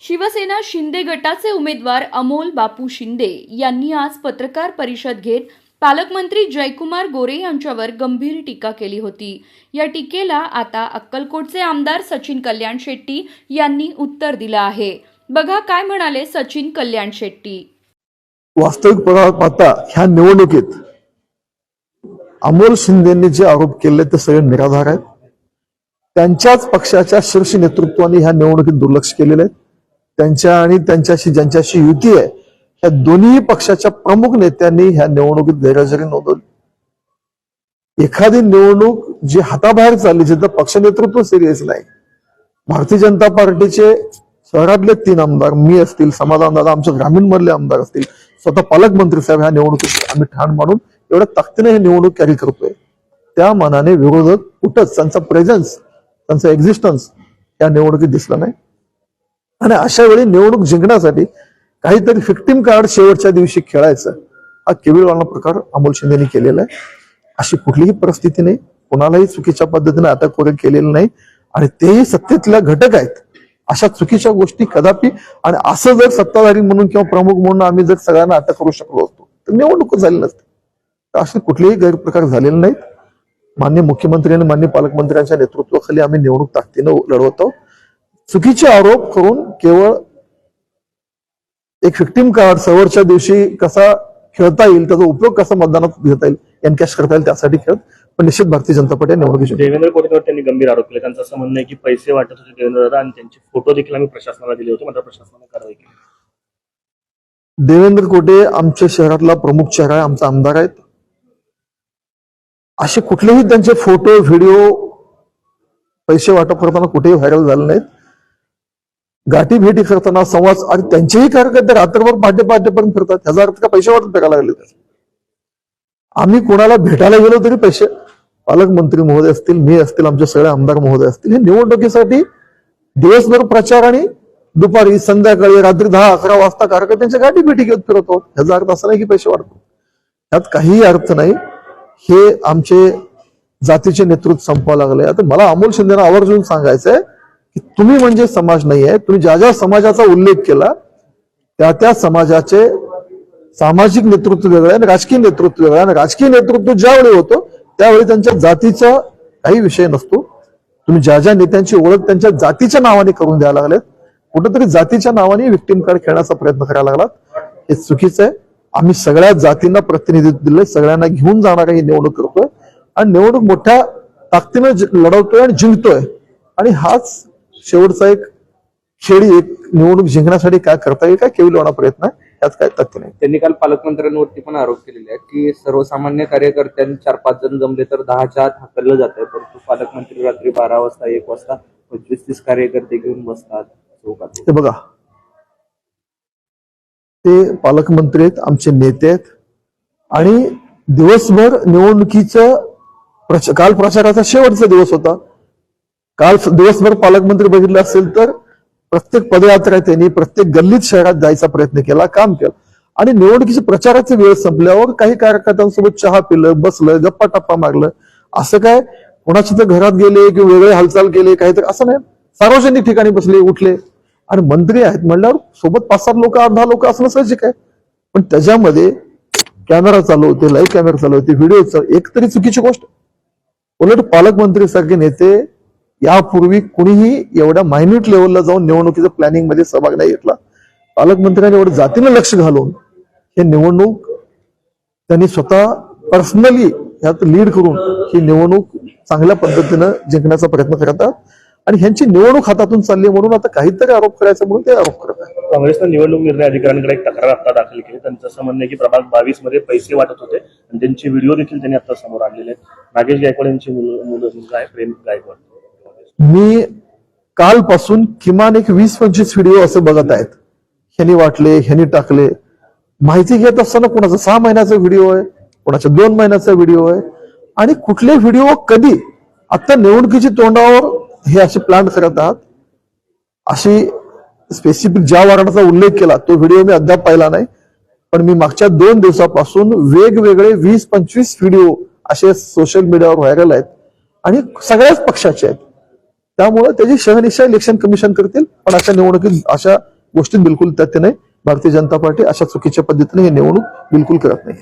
शिवसेना शिंदे गटाचे उमेदवार अमोल बापू शिंदे यांनी आज पत्रकार परिषद घेत पालकमंत्री जयकुमार गोरे यांच्यावर गंभीर टीका केली होती। या टीकेला आता अक्कलकोटचे आमदार सचिन कल्याण शेट्टी यांनी उत्तर दिलं आहे। बघा काय म्हणाले सचिन कल्याण शेट्टी। वास्तविक पाहता ह्या निवडणुकीत अमोल शिंदेंनी जे आरोप केले ते सगळे निराधार आहेत। त्यांच्याच पक्षाच्या शीर्ष नेतृत्वाने ह्या निवडणुकीत दुर्लक्ष केलेले आहे। त्यांच्या आणि त्यांच्याशी ज्यांच्याशी युती आहे ह्या दोन्ही पक्षाच्या प्रमुख नेत्यांनी ह्या निवडणुकीत गैरहजेरी नोंदवली। एखादी निवडणूक जी हाताबाहेर चालली जिथं पक्ष नेतृत्व सिरियस नाही, भारतीय जनता पार्टीचे शहरातले 3 आमदार मी असतील, समाधान दादा आमच्या ग्रामीण मधले आमदार असतील, स्वतः पालकमंत्री साहेब ह्या निवडणुकीत आम्ही ठाण मानून एवढ्या ताकदीने ही निवडणूक कॅरी करतोय। त्या मानाने विरोधक कुठंच त्यांचा प्रेझेन्स, त्यांचा एक्झिस्टन्स या निवडणुकीत दिसला नाही। आणि अशा वेळी निवडणूक जिंकण्यासाठी काहीतरी फिक्टिम कार्ड शेवटच्या दिवशी खेळायचं हा केविलवाणा प्रकार अमोल शिंदेनी केलेला आहे। अशी कुठलीही परिस्थिती नाही, कोणालाही चुकीच्या पद्धतीने अटक वगैरे केलेली नाही आणि तेही सत्तेतल्या घटक आहेत। अशा चुकीच्या गोष्टी कदापि आणि असं जर सत्ताधारी म्हणून किंवा प्रमुख म्हणून आम्ही जर सगळ्यांना अटक करू शकलो असतो तर निवडणूक झाली नसते। तर असे कुठलेही गैरप्रकार झालेले नाहीत। माननीय मुख्यमंत्री आणि माननीय पालकमंत्र्यांच्या नेतृत्वाखाली आम्ही निवडणूक ताकदीने लढवत आहोत। चुकीचे आरोप करून केवळ एक फिक्टिम कार्ड शेवटच्या दिवशी कसा खेळता येईल, त्याचा उपयोग कसा मतदानात घेता येईल, एनकॅश करता येईल त्यासाठी खेळत, पण निश्चित भारतीय जनता पार्टी निवडणुकीची। देवेंद्र कोटेवर त्यांनी गंभीर आरोप केले। त्यांचं असं म्हणणं आहे की पैसे वाटत होते देवेंद्र दादा आणि त्यांचे फोटो देखील आम्ही प्रशासनाला दिले होते, मात्र प्रशासनाने कारवाई केली। देवेंद्र कोटे आमच्या शहरातला प्रमुख चेहरा आहे, आमचा आमदार आहेत। असे कुठलेही त्यांचे फोटो व्हिडिओ पैसे वाटप करताना कुठेही व्हायरल झाले नाहीत। गाठी भेटी करताना संवाद आणि त्यांचेही कार्यकर्ते रात्रभर पहाटेपर्यंत फिरतात, ह्याचा अर्थ का पैसे वाटप करायला लागले? आम्ही कोणाला भेटायला गेलो तरी पैसे, पालकमंत्री महोदय असतील, मी असतील, आमचे सगळे आमदार महोदय असतील, हे निवडणुकीसाठी दिवसभर प्रचार आणि दुपारी संध्याकाळी रात्री 10-11 वाजता कार्यकर्त्यांच्या गाठी भेटी घेत फिरतो। ह्याचा अर्थ असा नाही की पैसे वाटतो, ह्यात काहीही अर्थ नाही। हे आमचे जातीचे नेतृत्व संपवायला लागले। आता मला अमोल शिंदेना आवर्जून सांगायचंय की तुम्ही म्हणजे समाज नाहीये, तुम्ही ज्या ज्या समाजाचा उल्लेख केला त्या समाजाचे सामाजिक नेतृत्व वेगळं आणि राजकीय नेतृत्व वेगळं, आणि राजकीय नेतृत्व ज्यावेळी होतो त्यावेळी त्यांच्या जातीचा काही विषय नसतो। तुम्ही ज्या ज्या नेत्यांची ओळख त्यांच्या जातीच्या नावाने करून द्यायला लागलेत, कुठेतरी जातीच्या नावाने विक्टिम कार्ड खेळण्याचा प्रयत्न करायला लागलात, हे चुकीचं आहे। आम्ही सगळ्या जातींना प्रतिनिधित्व दिलंय, सगळ्यांना घेऊन जाणारा ही निवडणूक करतोय आणि निवडणूक मोठ्या ताकदीने लढवतोय आणि जिंकतोय। आणि हाच शेवटचा एक खेळी, एक निवडणूक जिंकण्यासाठी काय करता येईल काय केविलवाणा प्रयत्न आहे, यात काय तथ्य नाही। त्यांनी काल पालकमंत्र्यांवरती पण आरोप केलेले आहे की सर्वसामान्य कार्यकर्त्यांनी 4-5 जण जमले तर 10च्या आत हाकललं जातंय, परंतु पालकमंत्री रात्री 12 वाजता 1 वाजता 25-30 कार्यकर्ते घेऊन बसतात चौकात। ते बघा, ते पालकमंत्री आहेत, आमचे नेते आहेत आणि दिवसभर निवडणुकीचं काल प्रचाराचा शेवटचा दिवस होता। काल दिवसभर पालकमंत्री बघितलं असेल तर प्रत्येक पदयात्रा त्यांनी प्रत्येक गल्लीत शहरात जायचा प्रयत्न केला, काम केलं आणि निवडणुकीची प्रचाराची वेळ संपल्यावर काही कार्यकर्त्यांसोबत चहा पिलं, बसलं, गप्पा टप्पा मारलं। असं काय कोणाच्या तर घरात गेले किंवा वेगळे हालचाल केले काहीतरी असं नाही, सार्वजनिक ठिकाणी बसले, उठले आणि मंत्री आहेत म्हणल्यावर सोबत 5-7 लोक 8-10 लोक असणं साहजिक आहे। पण त्याच्यामध्ये कॅमेरा चालू होते, लाईव्ह कॅमेरा चालू होते, व्हिडिओ, एक तरी चुकीची गोष्ट। उलट पालकमंत्री सारखे नेते यापूर्वी कुणीही एवढ्या मायन्यूट लेवलला जाऊन निवडणुकीच्या प्लॅनिंग मध्ये सहभाग नाही घेतला। पालकमंत्र्यांनी एवढं जातीनं लक्ष घालून हे निवडणूक त्यांनी स्वतः पर्सनली यात लीड करून ही निवडणूक चांगल्या पद्धतीनं जिंकण्याचा प्रयत्न करतात आणि ह्यांची निवडणूक हातातून चालली म्हणून आता काहीतरी आरोप करायचा म्हणून ते आरोप करत आहेत। काँग्रेसनं निवडणूक निर्णय अधिकाऱ्यांकडे एक तक्रार आता दाखल केली। त्यांचं असं म्हणणं आहे की प्रभाग 22 मध्ये पैसे वाटत होते आणि त्यांचे व्हिडिओ देखील त्यांनी आता समोर आणलेले आहेत। नागेश गायकवाड यांची मुलगा आहे प्रेम गायकवाड। मी कालपासून किमान एक 20-25 व्हिडिओ असे बघत आहेत, ह्यांनी वाटले, ह्यांनी टाकले। माहिती घेत असताना कोणाचा 6 महिन्याचा व्हिडिओ आहे, कोणाच्या 2 महिन्याचा व्हिडिओ आहे आणि कुठले व्हिडिओ कधी आता निवडणुकीच्या तोंडावर हे असे प्लॅन करत आहात। अशी स्पेसिफिक ज्या वारणाचा उल्लेख केला तो व्हिडिओ मी अद्याप पाहिला नाही, पण मी मागच्या 2 दिवसापासून वेगवेगळे 20-25 व्हिडिओ असे सोशल मीडियावर व्हायरल आहेत आणि सगळ्याच पक्षाचे आहेत। त्यामुळे त्याची शहनिशा इलेक्शन कमिशन करतील, पण अशा निवडणुकीत अशा गोष्टीत बिलकुल तथ्य नाही. भारतीय जनता पार्टी अशा चुकीच्या पद्धतीने ही निवडणूक बिलकुल करत नाही.